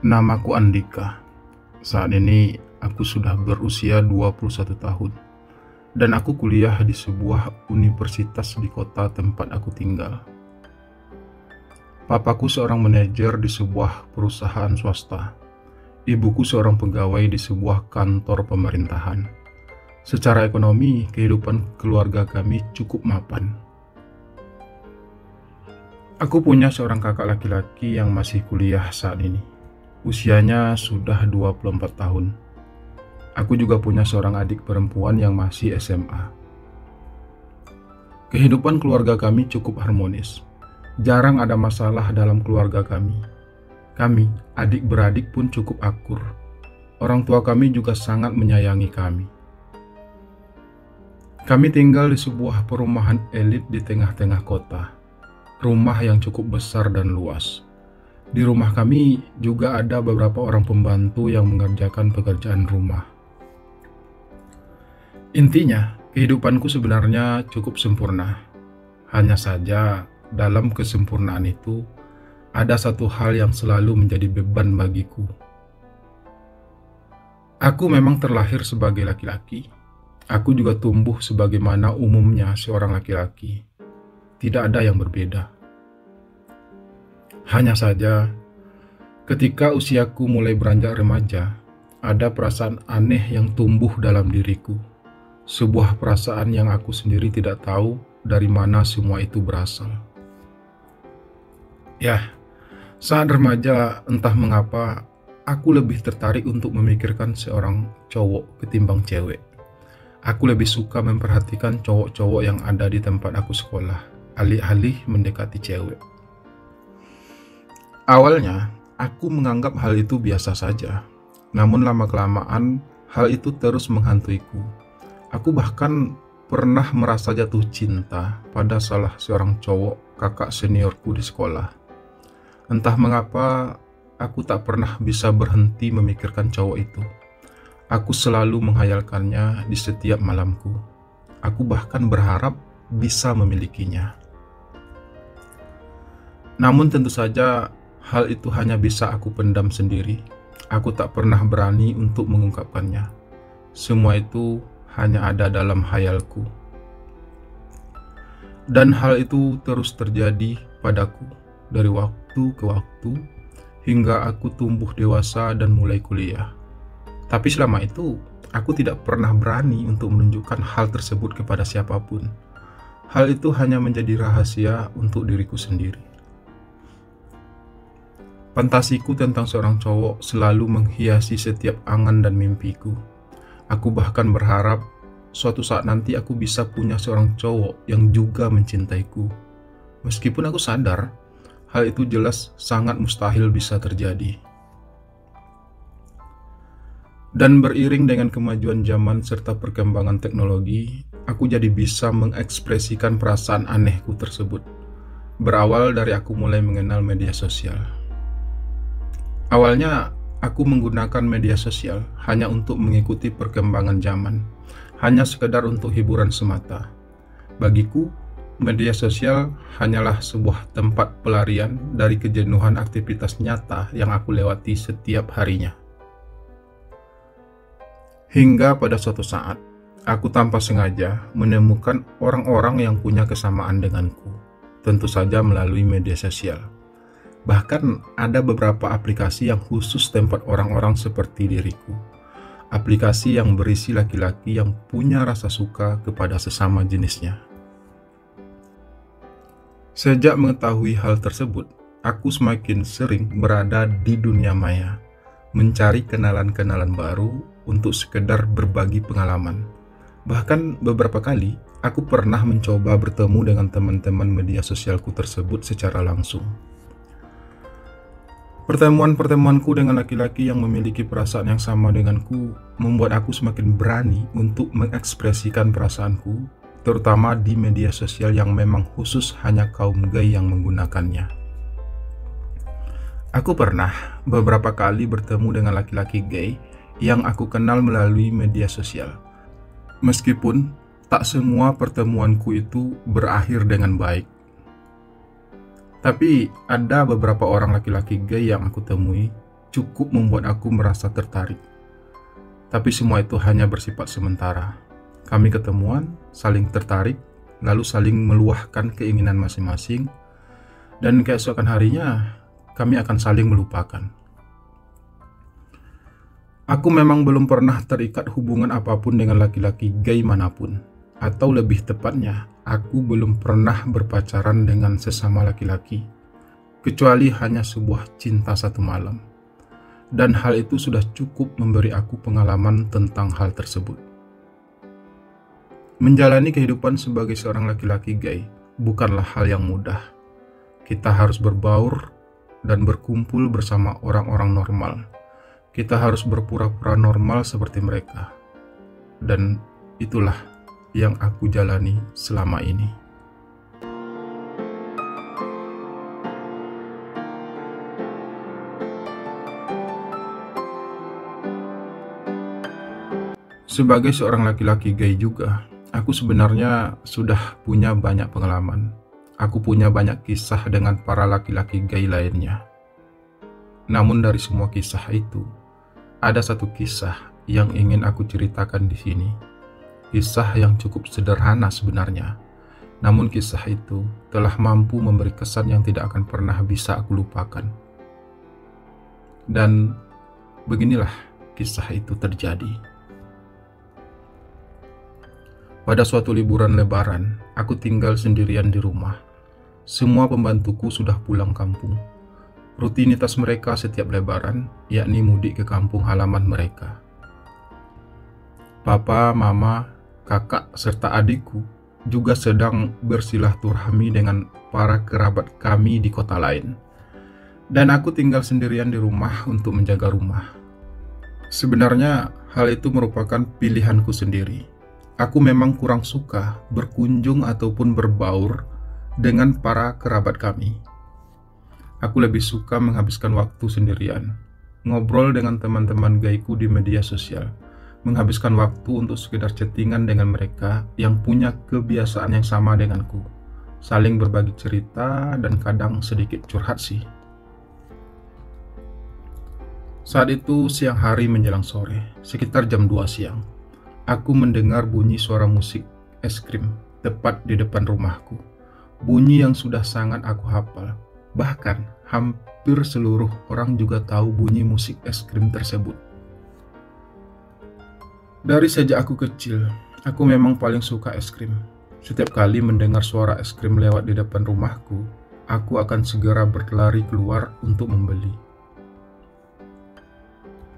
Namaku Andika. Saat ini aku sudah berusia 21 tahun dan aku kuliah di sebuah universitas di kota tempat aku tinggal. Papaku seorang manajer di sebuah perusahaan swasta. Ibuku seorang pegawai di sebuah kantor pemerintahan. Secara ekonomi, kehidupan keluarga kami cukup mapan. Aku punya seorang kakak laki-laki yang masih kuliah saat ini. Usianya sudah 24 tahun. Aku juga punya seorang adik perempuan yang masih SMA. Kehidupan keluarga kami cukup harmonis. Jarang ada masalah dalam keluarga kami. Kami, adik-beradik pun cukup akur. Orang tua kami juga sangat menyayangi kami. Kami tinggal di sebuah perumahan elit di tengah-tengah kota. Rumah yang cukup besar dan luas. Di rumah kami juga ada beberapa orang pembantu yang mengerjakan pekerjaan rumah. Intinya, kehidupanku sebenarnya cukup sempurna. Hanya saja, dalam kesempurnaan itu, ada satu hal yang selalu menjadi beban bagiku. Aku memang terlahir sebagai laki-laki. Aku juga tumbuh sebagaimana umumnya seorang laki-laki. Tidak ada yang berbeda. Hanya saja, ketika usiaku mulai beranjak remaja, ada perasaan aneh yang tumbuh dalam diriku. Sebuah perasaan yang aku sendiri tidak tahu dari mana semua itu berasal. Ya, saat remaja entah mengapa aku lebih tertarik untuk memikirkan seorang cowok ketimbang cewek. Aku lebih suka memperhatikan cowok-cowok yang ada di tempat aku sekolah, alih-alih mendekati cewek. Awalnya, aku menganggap hal itu biasa saja. Namun lama-kelamaan, hal itu terus menghantuiku. Aku bahkan pernah merasa jatuh cinta pada salah seorang cowok kakak seniorku di sekolah. Entah mengapa, aku tak pernah bisa berhenti memikirkan cowok itu. Aku selalu menghayalkannya di setiap malamku. Aku bahkan berharap bisa memilikinya. Namun tentu saja, hal itu hanya bisa aku pendam sendiri. Aku tak pernah berani untuk mengungkapkannya. Semua itu hanya ada dalam hayalku. Dan hal itu terus terjadi padaku dari waktu ke waktu hingga aku tumbuh dewasa dan mulai kuliah. Tapi selama itu, aku tidak pernah berani untuk menunjukkan hal tersebut kepada siapapun. Hal itu hanya menjadi rahasia untuk diriku sendiri. Fantasiku tentang seorang cowok selalu menghiasi setiap angan dan mimpiku. Aku bahkan berharap suatu saat nanti aku bisa punya seorang cowok yang juga mencintaiku. Meskipun aku sadar, hal itu jelas sangat mustahil bisa terjadi. Dan beriring dengan kemajuan zaman serta perkembangan teknologi, aku jadi bisa mengekspresikan perasaan anehku tersebut. Berawal dari aku mulai mengenal media sosial. Awalnya, aku menggunakan media sosial hanya untuk mengikuti perkembangan zaman, hanya sekedar untuk hiburan semata. Bagiku, media sosial hanyalah sebuah tempat pelarian dari kejenuhan aktivitas nyata yang aku lewati setiap harinya. Hingga pada suatu saat, aku tanpa sengaja menemukan orang-orang yang punya kesamaan denganku, tentu saja melalui media sosial. Bahkan ada beberapa aplikasi yang khusus tempat orang-orang seperti diriku. Aplikasi yang berisi laki-laki yang punya rasa suka kepada sesama jenisnya. Sejak mengetahui hal tersebut, aku semakin sering berada di dunia maya, mencari kenalan-kenalan baru untuk sekedar berbagi pengalaman. Bahkan beberapa kali, aku pernah mencoba bertemu dengan teman-teman media sosialku tersebut secara langsung. Pertemuan-pertemuanku dengan laki-laki yang memiliki perasaan yang sama denganku membuat aku semakin berani untuk mengekspresikan perasaanku, terutama di media sosial yang memang khusus hanya kaum gay yang menggunakannya. Aku pernah beberapa kali bertemu dengan laki-laki gay yang aku kenal melalui media sosial. Meskipun tak semua pertemuanku itu berakhir dengan baik. Tapi ada beberapa orang laki-laki gay yang aku temui cukup membuat aku merasa tertarik. Tapi semua itu hanya bersifat sementara. Kami ketemuan, saling tertarik, lalu saling meluahkan keinginan masing-masing, dan keesokan harinya kami akan saling melupakan. Aku memang belum pernah terikat hubungan apapun dengan laki-laki gay manapun. Atau lebih tepatnya, aku belum pernah berpacaran dengan sesama laki-laki. Kecuali hanya sebuah cinta satu malam. Dan hal itu sudah cukup memberi aku pengalaman tentang hal tersebut. Menjalani kehidupan sebagai seorang laki-laki gay bukanlah hal yang mudah. Kita harus berbaur dan berkumpul bersama orang-orang normal. Kita harus berpura-pura normal seperti mereka. Dan itulah yang aku jalani selama ini. Sebagai seorang laki-laki gay juga, aku sebenarnya sudah punya banyak pengalaman. Aku punya banyak kisah dengan para laki-laki gay lainnya. Namun dari semua kisah itu, ada satu kisah yang ingin aku ceritakan di sini. Kisah yang cukup sederhana sebenarnya. Namun kisah itu telah mampu memberi kesan yang tidak akan pernah bisa aku lupakan. Dan beginilah kisah itu terjadi. Pada suatu liburan Lebaran, aku tinggal sendirian di rumah. Semua pembantuku sudah pulang kampung. Rutinitas mereka setiap Lebaran, yakni mudik ke kampung halaman mereka. Papa, mama, kakak, serta adikku juga sedang bersilaturahmi dengan para kerabat kami di kota lain. Dan aku tinggal sendirian di rumah untuk menjaga rumah. Sebenarnya hal itu merupakan pilihanku sendiri. Aku memang kurang suka berkunjung ataupun berbaur dengan para kerabat kami. Aku lebih suka menghabiskan waktu sendirian, ngobrol dengan teman-teman gayku di media sosial, menghabiskan waktu untuk sekedar chattingan dengan mereka yang punya kebiasaan yang sama denganku, saling berbagi cerita dan kadang sedikit curhat sih. Saat itu siang hari menjelang sore, sekitar jam 2 siang. Aku mendengar bunyi suara musik es krim tepat di depan rumahku. Bunyi yang sudah sangat aku hafal. Bahkan hampir seluruh orang juga tahu bunyi musik es krim tersebut. Dari sejak aku kecil, aku memang paling suka es krim. Setiap kali mendengar suara es krim lewat di depan rumahku, aku akan segera berlari keluar untuk membeli.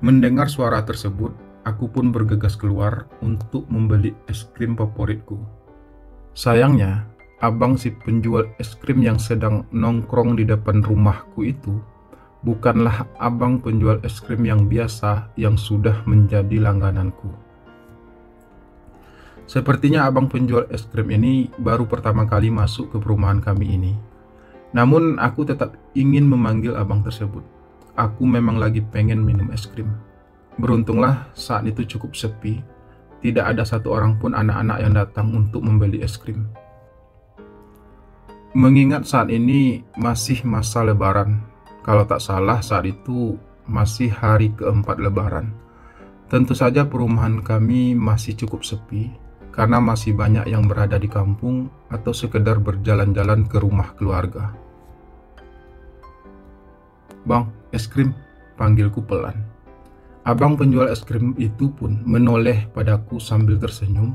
Mendengar suara tersebut, aku pun bergegas keluar untuk membeli es krim favoritku. Sayangnya, abang si penjual es krim yang sedang nongkrong di depan rumahku itu bukanlah abang penjual es krim yang biasa yang sudah menjadi langgananku. Sepertinya abang penjual es krim ini baru pertama kali masuk ke perumahan kami ini. Namun aku tetap ingin memanggil abang tersebut. Aku memang lagi pengen minum es krim. Beruntunglah saat itu cukup sepi. Tidak ada satu orang pun anak-anak yang datang untuk membeli es krim. Mengingat saat ini masih masa Lebaran, kalau tak salah saat itu masih hari keempat Lebaran. Tentu saja perumahan kami masih cukup sepi, karena masih banyak yang berada di kampung atau sekedar berjalan-jalan ke rumah keluarga. "Bang, es krim," panggilku pelan. Abang penjual es krim itu pun menoleh padaku sambil tersenyum.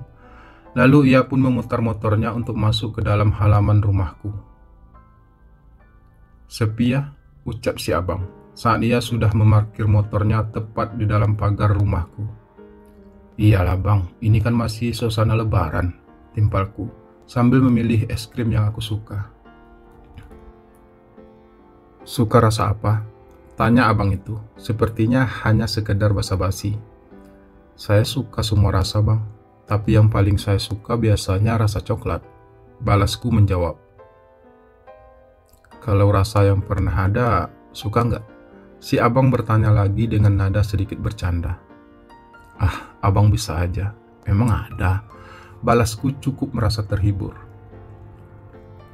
Lalu ia pun memutar motornya untuk masuk ke dalam halaman rumahku. "Sepi ya?" ucap si abang saat ia sudah memarkir motornya tepat di dalam pagar rumahku. "Iyalah bang, ini kan masih suasana Lebaran," timpalku sambil memilih es krim yang aku suka. "Suka rasa apa?" tanya abang itu, sepertinya hanya sekedar basa-basi. "Saya suka semua rasa bang, tapi yang paling saya suka biasanya rasa coklat," balasku menjawab. "Kalau rasa yang pernah ada, suka nggak?" si abang bertanya lagi dengan nada sedikit bercanda. "Ah, abang bisa aja, memang ada," balasku cukup merasa terhibur.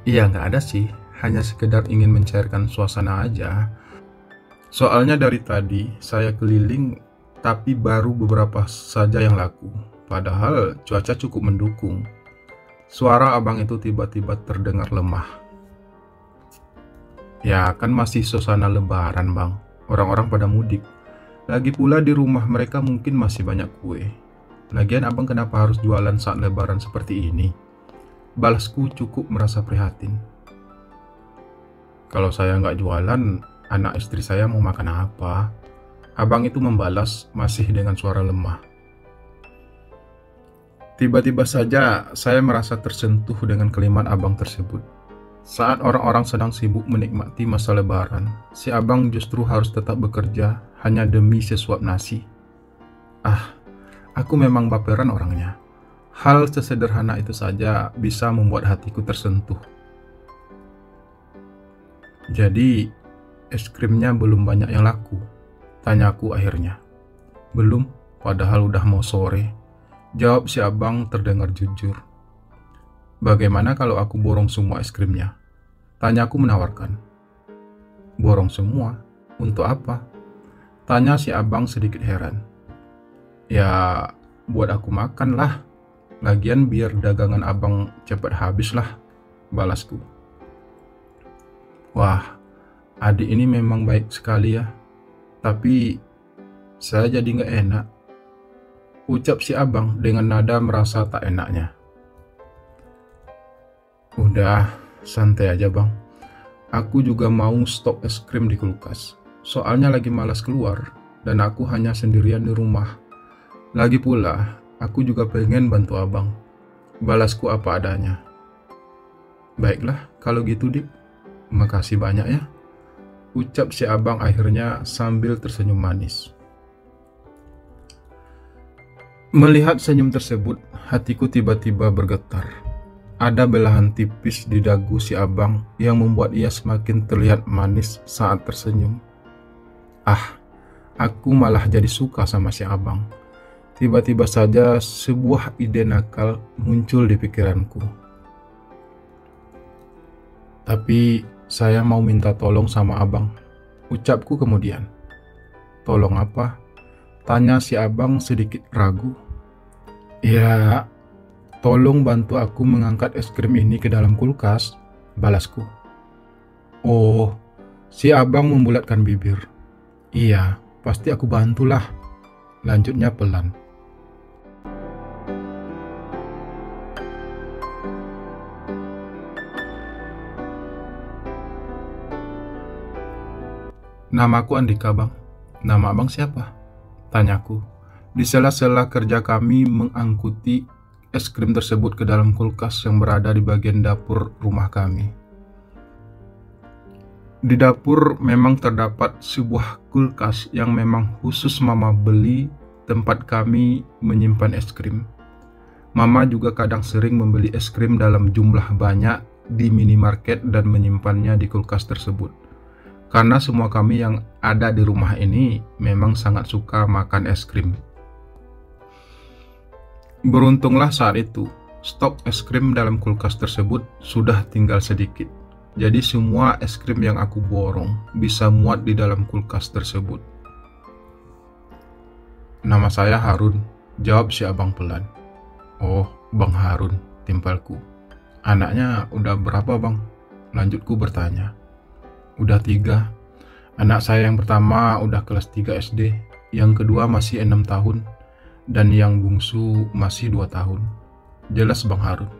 "Iya nggak ada sih, hanya sekedar ingin mencairkan suasana aja. Soalnya dari tadi saya keliling, tapi baru beberapa saja yang laku. Padahal cuaca cukup mendukung. Suara abang itu tiba-tiba terdengar lemah. Ya kan masih suasana lebaran bang. Orang-orang pada mudik. Lagi pula di rumah mereka mungkin masih banyak kue. Lagian abang kenapa harus jualan saat lebaran seperti ini? Balasku cukup merasa prihatin. Kalau saya nggak jualan, anak istri saya mau makan apa? Abang itu membalas masih dengan suara lemah. Tiba-tiba saja saya merasa tersentuh dengan kalimat abang tersebut. Saat orang-orang sedang sibuk menikmati masa lebaran, si abang justru harus tetap bekerja hanya demi sesuap nasi. Aku memang baperan orangnya. Hal sesederhana itu saja bisa membuat hatiku tersentuh. Jadi, es krimnya belum banyak yang laku? Tanyaku akhirnya. Belum, padahal udah mau sore. Jawab si abang terdengar jujur. Bagaimana kalau aku borong semua es krimnya? Tanyaku menawarkan. Borong semua? Untuk apa? Tanya si abang sedikit heran. Ya, buat aku makan lah. Lagian biar dagangan abang cepat habis lah, balasku. Wah, adik ini memang baik sekali ya. Tapi saya jadi nggak enak, ucap si abang dengan nada merasa tak enaknya. Udah, santai aja bang. Aku juga mau stok es krim di kulkas. Soalnya lagi malas keluar dan aku hanya sendirian di rumah. Lagi pula, aku juga pengen bantu abang. Balasku apa adanya. Baiklah, kalau gitu dik. Makasih banyak ya. Ucap si abang akhirnya sambil tersenyum manis. Melihat senyum tersebut, hatiku tiba-tiba bergetar. Ada belahan tipis di dagu si abang yang membuat ia semakin terlihat manis saat tersenyum. Aku malah jadi suka sama si abang. Tiba-tiba saja sebuah ide nakal muncul di pikiranku. Tapi saya mau minta tolong sama abang, ucapku kemudian. Tolong apa? Tanya si abang sedikit ragu. Ya, tolong bantu aku mengangkat es krim ini ke dalam kulkas, balasku. Oh, si abang membulatkan bibir. Iya, pasti aku bantulah, lanjutnya pelan. Namaku Andika bang. Nama abang siapa? Tanyaku. Di sela-sela kerja kami mengangkuti es krim tersebut ke dalam kulkas yang berada di bagian dapur rumah kami. Di dapur memang terdapat sebuah kulkas yang memang khusus mama beli tempat kami menyimpan es krim. Mama juga kadang sering membeli es krim dalam jumlah banyak di minimarket dan menyimpannya di kulkas tersebut. Karena semua kami yang ada di rumah ini memang sangat suka makan es krim. Beruntunglah saat itu, stok es krim dalam kulkas tersebut sudah tinggal sedikit. Jadi semua es krim yang aku borong bisa muat di dalam kulkas tersebut. Nama saya Harun, jawab si abang pelan. Oh, Bang Harun, timpalku. Anaknya udah berapa bang? Lanjutku bertanya. Udah 3. Anak saya yang pertama udah kelas 3 SD, yang kedua masih 6 tahun, dan yang bungsu masih 2 tahun. Jelas Bang Harun.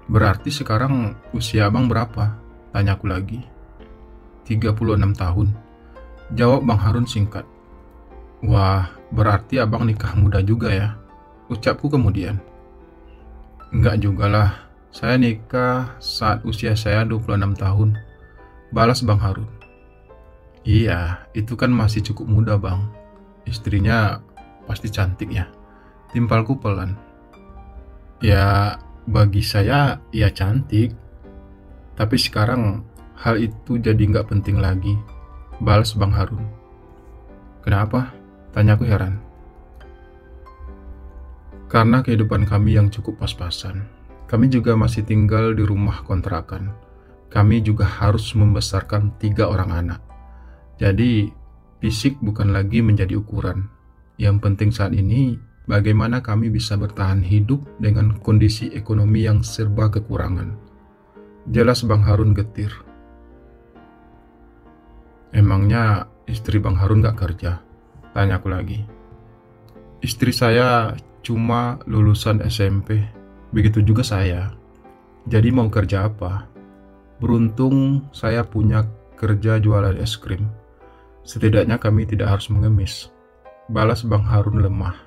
Berarti sekarang usia abang berapa? Tanyaku lagi. 36 tahun. Jawab Bang Harun singkat. Wah, berarti abang nikah muda juga ya? Ucapku kemudian. Enggak juga lah. Saya nikah saat usia saya 26 tahun. Balas Bang Harun. Iya, itu kan masih cukup muda bang. Istrinya pasti cantik ya. Timpalku pelan. Ya, bagi saya ya cantik. Tapi sekarang hal itu jadi nggak penting lagi. Balas Bang Harun. Kenapa? Tanyaku heran. Karena kehidupan kami yang cukup pas-pasan. Kami juga masih tinggal di rumah kontrakan. Kami juga harus membesarkan 3 orang anak. Jadi, fisik bukan lagi menjadi ukuran. Yang penting saat ini, bagaimana kami bisa bertahan hidup dengan kondisi ekonomi yang serba kekurangan. Jelas Bang Harun getir. Emangnya istri Bang Harun gak kerja? Tanya aku lagi. Istri saya cuma lulusan SMP, begitu juga saya. Jadi mau kerja apa? Beruntung saya punya kerja jualan es krim. Setidaknya kami tidak harus mengemis. Balas Bang Harun lemah.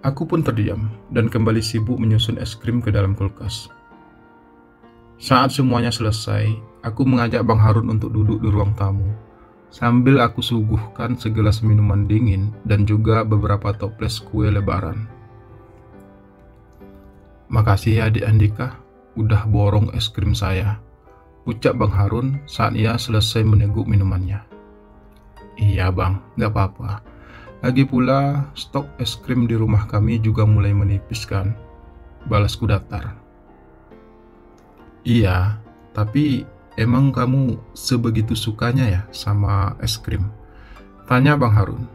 Aku pun terdiam dan kembali sibuk menyusun es krim ke dalam kulkas. Saat semuanya selesai, aku mengajak Bang Harun untuk duduk di ruang tamu. Sambil aku suguhkan segelas minuman dingin dan juga beberapa toples kue lebaran. Makasih ya Adik Andika, udah borong es krim saya, ucap Bang Harun saat ia selesai meneguk minumannya. Iya Bang, gak apa-apa. Lagi pula stok es krim di rumah kami juga mulai menipis kan, balasku datar. Iya, tapi emang kamu sebegitu sukanya ya sama es krim? Tanya Bang Harun.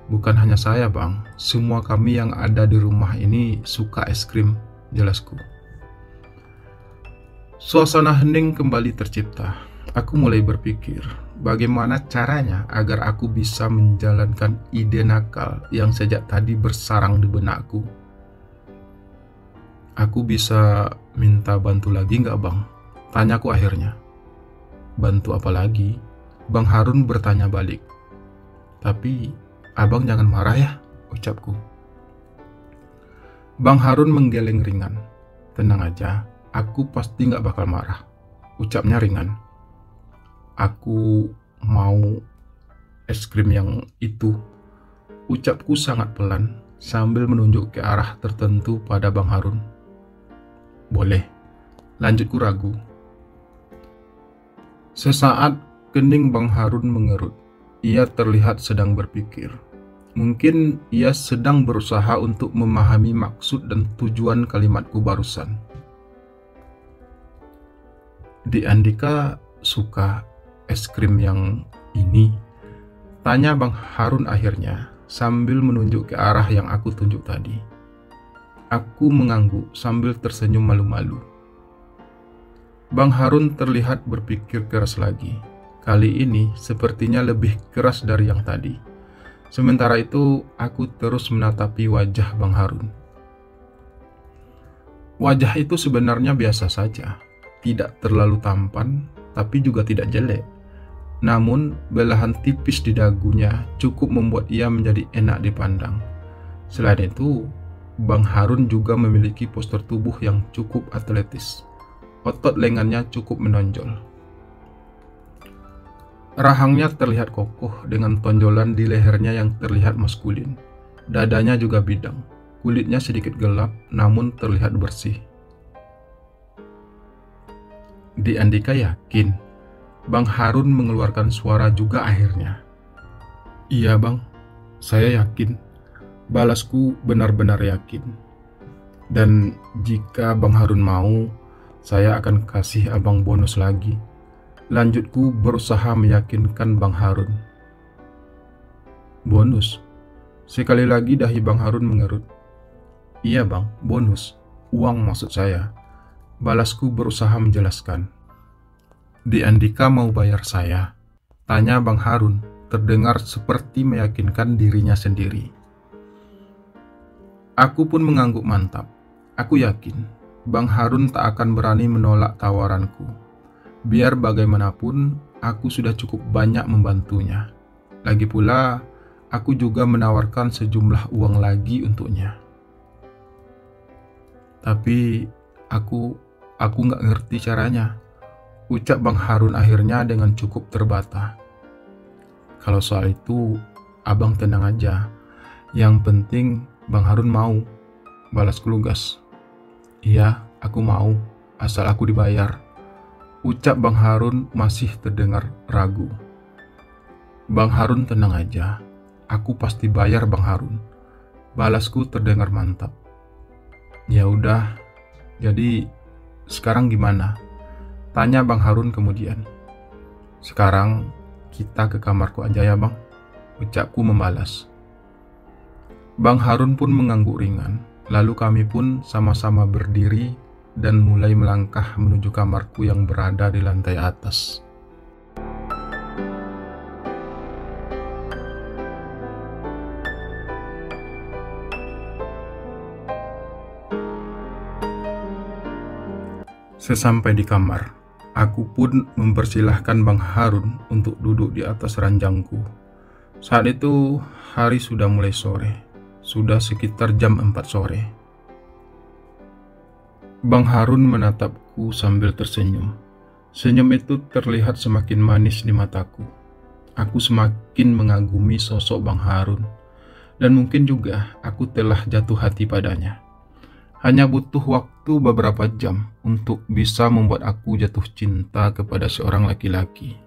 Bukan hanya saya Bang, semua kami yang ada di rumah ini suka es krim, jelasku. Suasana hening kembali tercipta. Aku mulai berpikir, bagaimana caranya agar aku bisa menjalankan ide nakal yang sejak tadi bersarang di benakku. Aku bisa minta bantu lagi nggak Bang? Tanyaku akhirnya. Bantu apa lagi? Bang Harun bertanya balik. Tapi abang jangan marah ya, ucapku. Bang Harun menggeleng ringan. Tenang aja, aku pasti nggak bakal marah, ucapnya ringan. Aku mau es krim yang itu, ucapku sangat pelan sambil menunjuk ke arah tertentu pada Bang Harun. Boleh, lanjutku ragu. Sesaat kening Bang Harun mengerut. Ia terlihat sedang berpikir. Mungkin ia sedang berusaha untuk memahami maksud dan tujuan kalimatku barusan. Di Andika suka es krim yang ini? Tanya Bang Harun akhirnya sambil menunjuk ke arah yang aku tunjuk tadi. Aku mengangguk sambil tersenyum malu-malu. Bang Harun terlihat berpikir keras lagi. Kali ini sepertinya lebih keras dari yang tadi. Sementara itu, aku terus menatapi wajah Bang Harun. Wajah itu sebenarnya biasa saja. Tidak terlalu tampan, tapi juga tidak jelek. Namun, belahan tipis di dagunya cukup membuat ia menjadi enak dipandang. Selain itu, Bang Harun juga memiliki postur tubuh yang cukup atletis. Otot lengannya cukup menonjol. Rahangnya terlihat kokoh dengan tonjolan di lehernya yang terlihat maskulin. Dadanya juga bidang. Kulitnya sedikit gelap namun terlihat bersih. Di Andika yakin? Bang Harun mengeluarkan suara juga akhirnya. Iya Bang, saya yakin. Balasku benar-benar yakin. Dan jika Bang Harun mau, saya akan kasih abang bonus lagi. Lanjutku berusaha meyakinkan Bang Harun. Bonus? Sekali lagi dahi Bang Harun mengerut. Iya Bang, bonus. Uang maksud saya. Balasku berusaha menjelaskan. Di Andika mau bayar saya? Tanya Bang Harun, terdengar seperti meyakinkan dirinya sendiri. Aku pun mengangguk mantap. Aku yakin Bang Harun tak akan berani menolak tawaranku. Biar bagaimanapun, aku sudah cukup banyak membantunya. Lagi pula, aku juga menawarkan sejumlah uang lagi untuknya. Tapi, aku nggak ngerti caranya, ucap Bang Harun akhirnya dengan cukup terbata. Kalau soal itu, abang tenang aja. Yang penting, Bang Harun mau, balasku lugas. Iya, aku mau, asal aku dibayar. Ucap Bang Harun masih terdengar ragu. Bang Harun tenang aja, aku pasti bayar Bang Harun. Balasku terdengar mantap. Ya udah, jadi sekarang gimana? Tanya Bang Harun kemudian. Sekarang kita ke kamarku aja ya bang, ucapku membalas. Bang Harun pun mengangguk ringan, lalu kami pun sama-sama berdiri dan mulai melangkah menuju kamarku yang berada di lantai atas. Sesampai di kamar, aku pun mempersilahkan Bang Harun untuk duduk di atas ranjangku. Saat itu hari sudah mulai sore, sudah sekitar jam 4 sore. Bang Harun menatapku sambil tersenyum. Senyum itu terlihat semakin manis di mataku. Aku semakin mengagumi sosok Bang Harun, dan mungkin juga aku telah jatuh hati padanya. Hanya butuh waktu beberapa jam untuk bisa membuat aku jatuh cinta kepada seorang laki-laki.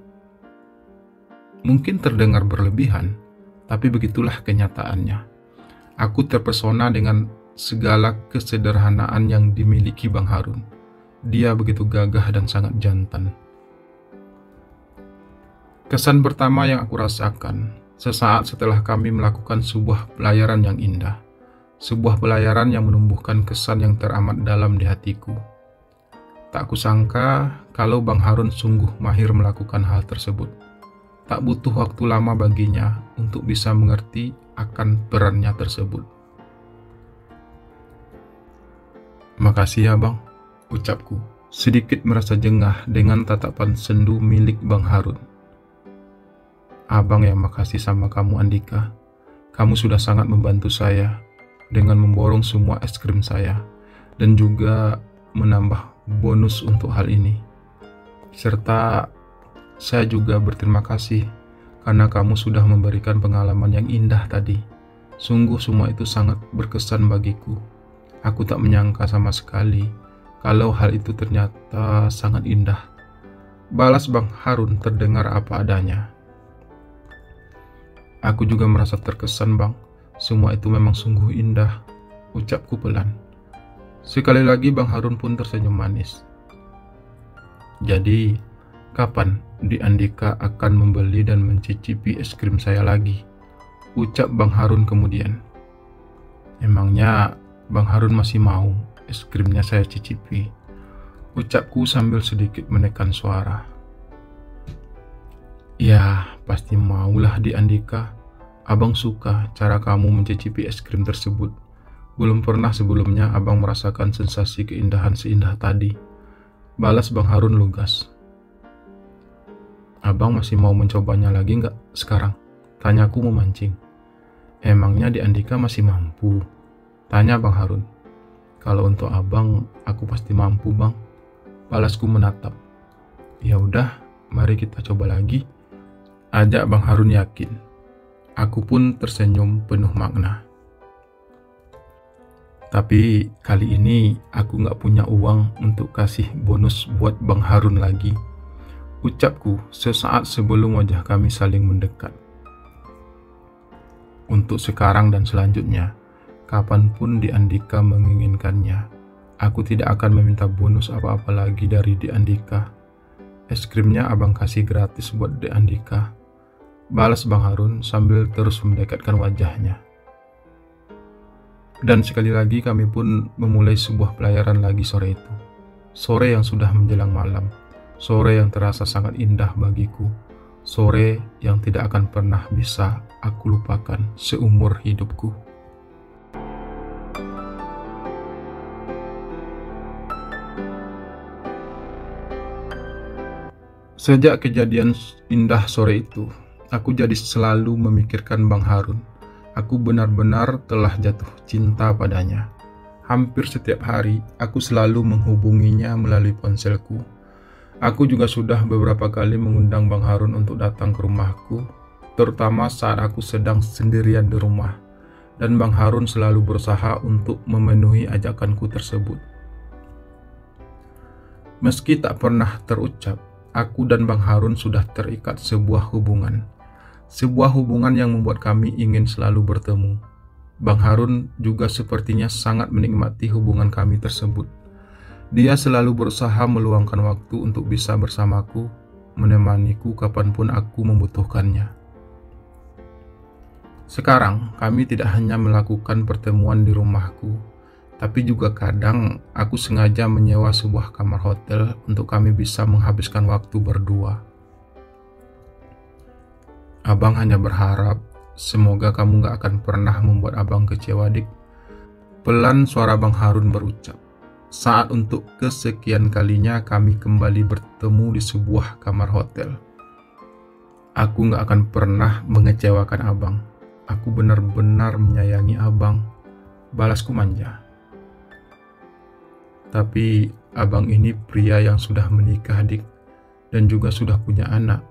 Mungkin terdengar berlebihan, tapi begitulah kenyataannya. Aku terpesona dengan segala kesederhanaan yang dimiliki Bang Harun. Dia begitu gagah dan sangat jantan. Kesan pertama yang aku rasakan sesaat setelah kami melakukan sebuah pelayaran yang indah. Sebuah pelayaran yang menumbuhkan kesan yang teramat dalam di hatiku. Tak kusangka kalau Bang Harun sungguh mahir melakukan hal tersebut. Tak butuh waktu lama baginya untuk bisa mengerti akan perannya tersebut. Makasih ya bang, ucapku, sedikit merasa jengah dengan tatapan sendu milik Bang Harun. Abang yang makasih sama kamu Andika. Kamu sudah sangat membantu saya dengan memborong semua es krim saya, dan juga menambah bonus untuk hal ini. Serta saya juga berterima kasih karena kamu sudah memberikan pengalaman yang indah tadi. Sungguh semua itu sangat berkesan bagiku. Aku tak menyangka sama sekali kalau hal itu ternyata sangat indah. Balas Bang Harun terdengar apa adanya. Aku juga merasa terkesan bang. Semua itu memang sungguh indah, ucapku pelan. Sekali lagi Bang Harun pun tersenyum manis. Jadi, kapan Di Andika akan membeli dan mencicipi es krim saya lagi? Ucap Bang Harun kemudian. Emangnya Bang Harun masih mau es krimnya saya cicipi? Ucapku sambil sedikit menekan suara. Ya, pasti maulah Di Andika. Abang suka cara kamu mencicipi es krim tersebut. Belum pernah sebelumnya abang merasakan sensasi keindahan seindah tadi. Balas Bang Harun lugas. Abang masih mau mencobanya lagi nggak sekarang? Tanyaku memancing. Emangnya Di Andika masih mampu? Tanya Bang Harun. Kalau untuk abang, aku pasti mampu bang. Balasku menatap. Ya udah, mari kita coba lagi. Ajak Bang Harun yakin. Aku pun tersenyum penuh makna. Tapi kali ini aku gak punya uang untuk kasih bonus buat Bang Harun lagi. Ucapku sesaat sebelum wajah kami saling mendekat. Untuk sekarang dan selanjutnya, kapanpun Di Andika menginginkannya, aku tidak akan meminta bonus apa-apa lagi dari Di Andika. Es krimnya abang kasih gratis buat Di Andika. Balas Bang Harun sambil terus mendekatkan wajahnya. Dan sekali lagi kami pun memulai sebuah pelayaran lagi sore itu. Sore yang sudah menjelang malam. Sore yang terasa sangat indah bagiku. Sore yang tidak akan pernah bisa aku lupakan seumur hidupku. Sejak kejadian indah sore itu, aku jadi selalu memikirkan Bang Harun. Aku benar-benar telah jatuh cinta padanya. Hampir setiap hari, aku selalu menghubunginya melalui ponselku. Aku juga sudah beberapa kali mengundang Bang Harun untuk datang ke rumahku, terutama saat aku sedang sendirian di rumah. Dan Bang Harun selalu berusaha untuk memenuhi ajakanku tersebut. Meski tak pernah terucap, aku dan Bang Harun sudah terikat sebuah hubungan. Sebuah hubungan yang membuat kami ingin selalu bertemu. Bang Harun juga sepertinya sangat menikmati hubungan kami tersebut. Dia selalu berusaha meluangkan waktu untuk bisa bersamaku, menemaniku kapanpun aku membutuhkannya. Sekarang kami tidak hanya melakukan pertemuan di rumahku, tapi juga kadang aku sengaja menyewa sebuah kamar hotel untuk kami bisa menghabiskan waktu berdua. Abang hanya berharap semoga kamu gak akan pernah membuat abang kecewa, Dik. Pelan suara Bang Harun berucap saat untuk kesekian kalinya kami kembali bertemu di sebuah kamar hotel. Aku gak akan pernah mengecewakan abang. Aku benar-benar menyayangi abang, balasku manja. Tapi abang ini pria yang sudah menikah, Dik, dan juga sudah punya anak.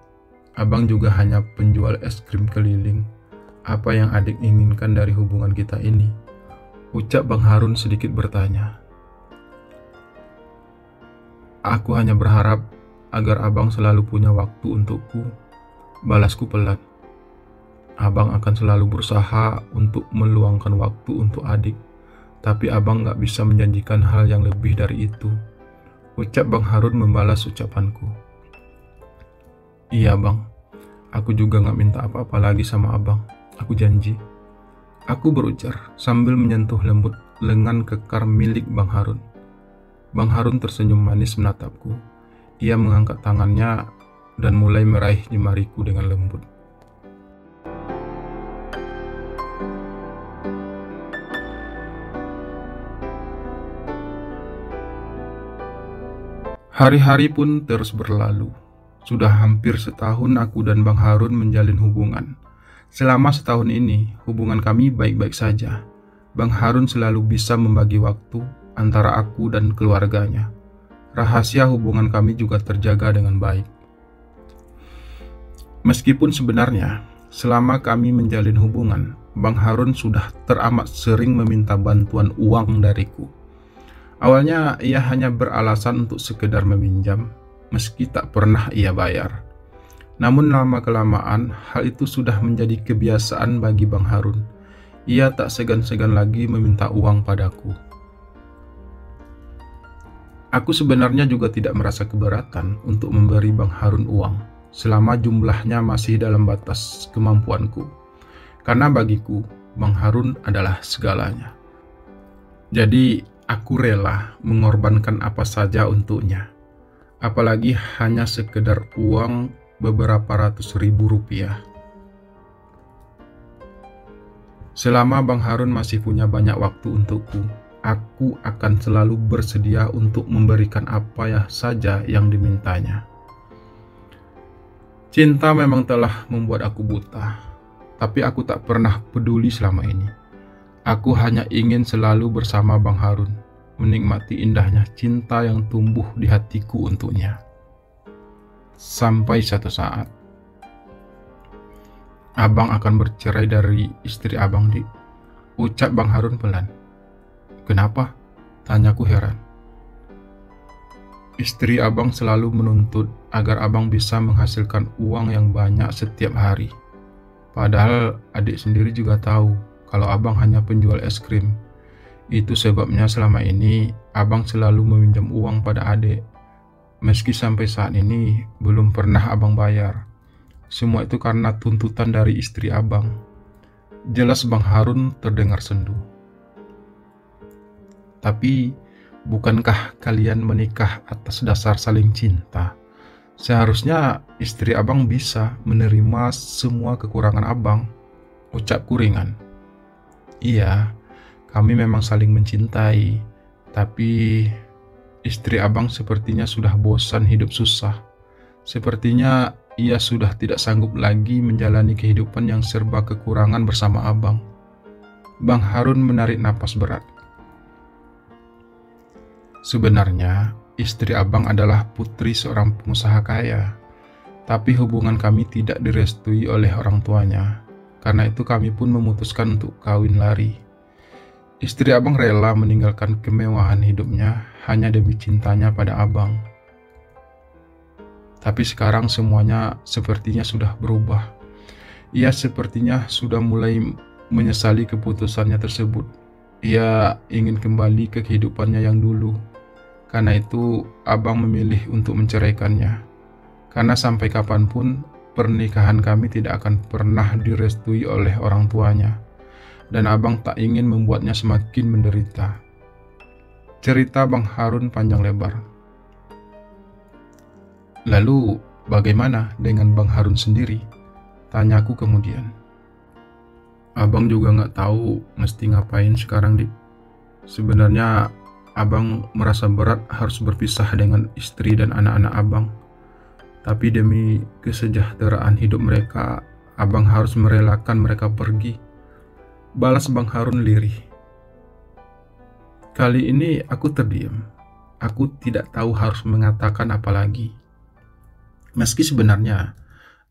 Abang juga hanya penjual es krim keliling. Apa yang adik inginkan dari hubungan kita ini? Ucap Bang Harun sedikit bertanya. Aku hanya berharap agar abang selalu punya waktu untukku, balasku pelan. Abang akan selalu berusaha untuk meluangkan waktu untuk adik, tapi abang gak bisa menjanjikan hal yang lebih dari itu. Ucap Bang Harun membalas ucapanku. Iya bang, aku juga gak minta apa-apa lagi sama abang, aku janji. Aku berujar sambil menyentuh lembut lengan kekar milik Bang Harun. Bang Harun tersenyum manis menatapku. Ia mengangkat tangannya dan mulai meraih jemariku dengan lembut. Hari-hari pun terus berlalu. Sudah hampir setahun aku dan Bang Harun menjalin hubungan. Selama setahun ini, hubungan kami baik-baik saja. Bang Harun selalu bisa membagi waktu antara aku dan keluarganya. Rahasia hubungan kami juga terjaga dengan baik. Meskipun sebenarnya, selama kami menjalin hubungan, Bang Harun sudah teramat sering meminta bantuan uang dariku. Awalnya ia hanya beralasan untuk sekedar meminjam, meski tak pernah ia bayar. Namun lama-kelamaan, hal itu sudah menjadi kebiasaan bagi Bang Harun. Ia tak segan-segan lagi meminta uang padaku. Aku sebenarnya juga tidak merasa keberatan untuk memberi Bang Harun uang, selama jumlahnya masih dalam batas kemampuanku. Karena bagiku, Bang Harun adalah segalanya. Jadi, aku rela mengorbankan apa saja untuknya. Apalagi hanya sekedar uang beberapa ratus ribu rupiah. Selama Bang Harun masih punya banyak waktu untukku, aku akan selalu bersedia untuk memberikan apa saja yang dimintanya. Cinta memang telah membuat aku buta, tapi aku tak pernah peduli selama ini. Aku hanya ingin selalu bersama Bang Harun, menikmati indahnya cinta yang tumbuh di hatiku untuknya. Sampai satu saat, abang akan bercerai dari istri abang, Dik. Ucap Bang Harun pelan. Kenapa? Tanyaku heran. Istri abang selalu menuntut agar abang bisa menghasilkan uang yang banyak setiap hari. Padahal adik sendiri juga tahu kalau abang hanya penjual es krim. Itu sebabnya selama ini abang selalu meminjam uang pada adik. Meski sampai saat ini belum pernah abang bayar. Semua itu karena tuntutan dari istri abang. Jelas Bang Harun terdengar sendu. Tapi, bukankah kalian menikah atas dasar saling cinta? Seharusnya istri abang bisa menerima semua kekurangan abang. Ucapku ringan. Iya, kami memang saling mencintai. Tapi, istri abang sepertinya sudah bosan hidup susah. Sepertinya ia sudah tidak sanggup lagi menjalani kehidupan yang serba kekurangan bersama abang. Bang Harun menarik napas berat. Sebenarnya, istri abang adalah putri seorang pengusaha kaya, tapi hubungan kami tidak direstui oleh orang tuanya. Karena itu kami pun memutuskan untuk kawin lari. Istri abang rela meninggalkan kemewahan hidupnya hanya demi cintanya pada abang. Tapi sekarang semuanya sepertinya sudah berubah. Ia sepertinya sudah mulai menyesali keputusannya tersebut. Ia ingin kembali ke kehidupannya yang dulu. Karena itu, abang memilih untuk menceraikannya. Karena sampai kapanpun pernikahan kami tidak akan pernah direstui oleh orang tuanya, dan abang tak ingin membuatnya semakin menderita. Cerita Bang Harun panjang lebar. Lalu bagaimana dengan Bang Harun sendiri? Tanyaku kemudian. Abang juga nggak tahu mesti ngapain sekarang, Dik. Sebenarnya abang merasa berat harus berpisah dengan istri dan anak-anak abang. Tapi demi kesejahteraan hidup mereka, abang harus merelakan mereka pergi. Balas Bang Harun lirih. Kali ini aku terdiam. Aku tidak tahu harus mengatakan apa lagi. Meski sebenarnya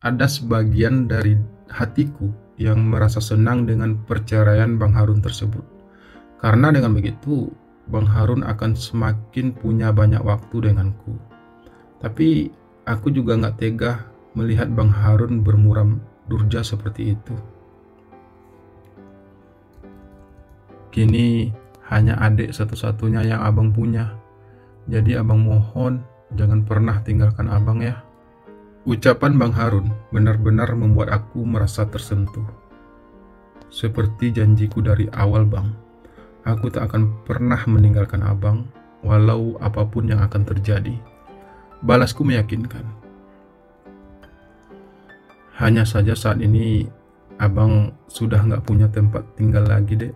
ada sebagian dari hatiku yang merasa senang dengan perceraian Bang Harun tersebut. Karena dengan begitu, Bang Harun akan semakin punya banyak waktu denganku. Tapi aku juga gak tega melihat Bang Harun bermuram durja seperti itu. Kini hanya adik satu-satunya yang abang punya. Jadi abang mohon jangan pernah tinggalkan abang ya. Ucapan Bang Harun benar-benar membuat aku merasa tersentuh. Seperti janjiku dari awal, Bang. Aku tak akan pernah meninggalkan abang, walau apapun yang akan terjadi. Balasku meyakinkan. Hanya saja saat ini abang sudah gak punya tempat tinggal lagi, Dek.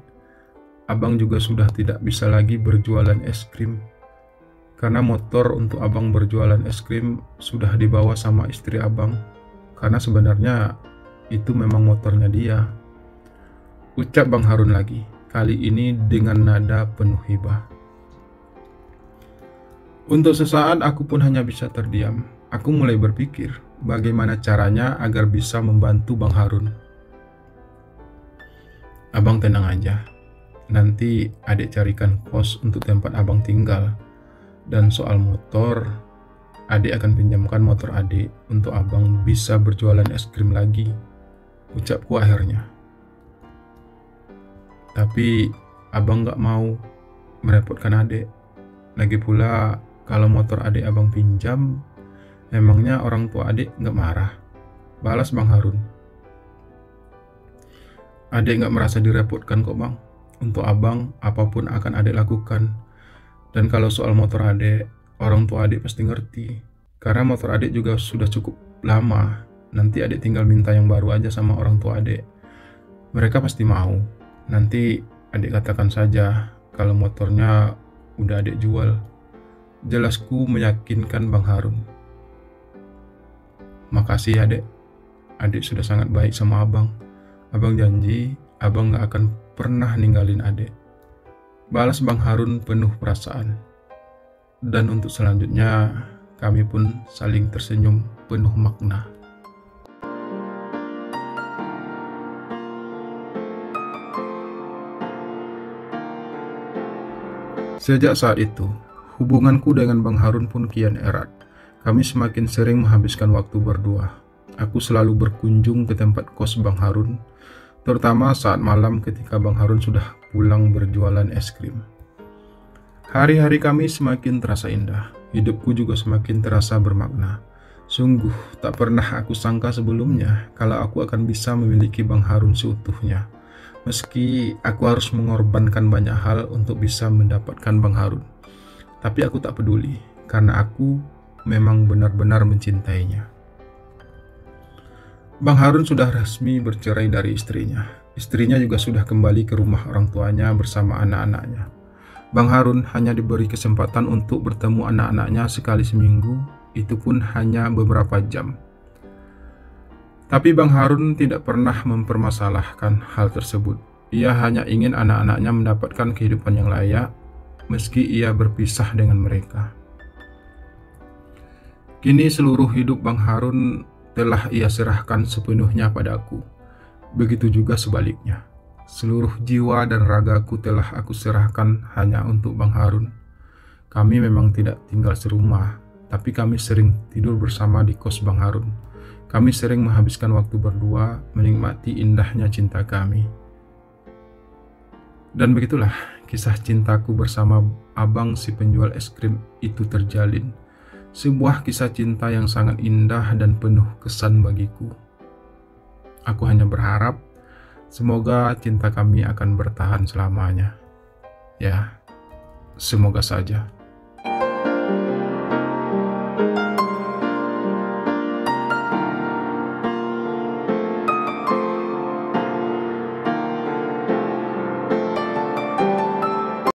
Abang juga sudah tidak bisa lagi berjualan es krim. Karena motor untuk abang berjualan es krim sudah dibawa sama istri abang. Karena sebenarnya itu memang motornya dia. Ucap Bang Harun lagi, kali ini dengan nada penuh hibah. Untuk sesaat aku pun hanya bisa terdiam. Aku mulai berpikir bagaimana caranya agar bisa membantu Bang Harun. Abang tenang aja. Nanti adik carikan kos untuk tempat abang tinggal. Dan soal motor, adik akan pinjamkan motor adik untuk abang bisa berjualan es krim lagi. Ucapku akhirnya. Tapi abang gak mau merepotkan adik. Lagi pula kalau motor adik abang pinjam, emangnya orang tua adik gak marah? Balas Bang Harun. Adik gak merasa direpotkan kok, Bang. Untuk abang, apapun akan adik lakukan. Dan kalau soal motor adik, orang tua adik pasti ngerti. Karena motor adik juga sudah cukup lama. Nanti adik tinggal minta yang baru aja sama orang tua adik. Mereka pasti mau. Nanti adik katakan saja kalau motornya udah adik jual. Jelasku meyakinkan Bang Harun. Makasih ya, Dek. Adik sudah sangat baik sama abang. Abang janji abang gak akan pernah ninggalin adik. Balas Bang Harun penuh perasaan. Dan untuk selanjutnya, kami pun saling tersenyum penuh makna. Sejak saat itu, hubunganku dengan Bang Harun pun kian erat. Kami semakin sering menghabiskan waktu berdua. Aku selalu berkunjung ke tempat kos Bang Harun, terutama saat malam ketika Bang Harun sudah pulang berjualan es krim. Hari-hari kami semakin terasa indah. Hidupku juga semakin terasa bermakna. Sungguh tak pernah aku sangka sebelumnya kalau aku akan bisa memiliki Bang Harun seutuhnya. Meski aku harus mengorbankan banyak hal untuk bisa mendapatkan Bang Harun. Tapi aku tak peduli, karena aku memang benar-benar mencintainya. Bang Harun sudah resmi bercerai dari istrinya. Istrinya juga sudah kembali ke rumah orang tuanya bersama anak-anaknya. Bang Harun hanya diberi kesempatan untuk bertemu anak-anaknya sekali seminggu, itu pun hanya beberapa jam. Tapi Bang Harun tidak pernah mempermasalahkan hal tersebut. Ia hanya ingin anak-anaknya mendapatkan kehidupan yang layak, meski ia berpisah dengan mereka. Kini seluruh hidup Bang Harun telah ia serahkan sepenuhnya padaku. Begitu juga sebaliknya. Seluruh jiwa dan ragaku telah aku serahkan hanya untuk Bang Harun. Kami memang tidak tinggal serumah, tapi kami sering tidur bersama di kos Bang Harun. Kami sering menghabiskan waktu berdua, menikmati indahnya cinta kami. Dan begitulah kisah cintaku bersama abang si penjual es krim itu terjalin. sebuah kisah cinta yang sangat indah dan penuh kesan bagiku. Aku hanya berharap semoga cinta kami akan bertahan selamanya. Ya, semoga saja.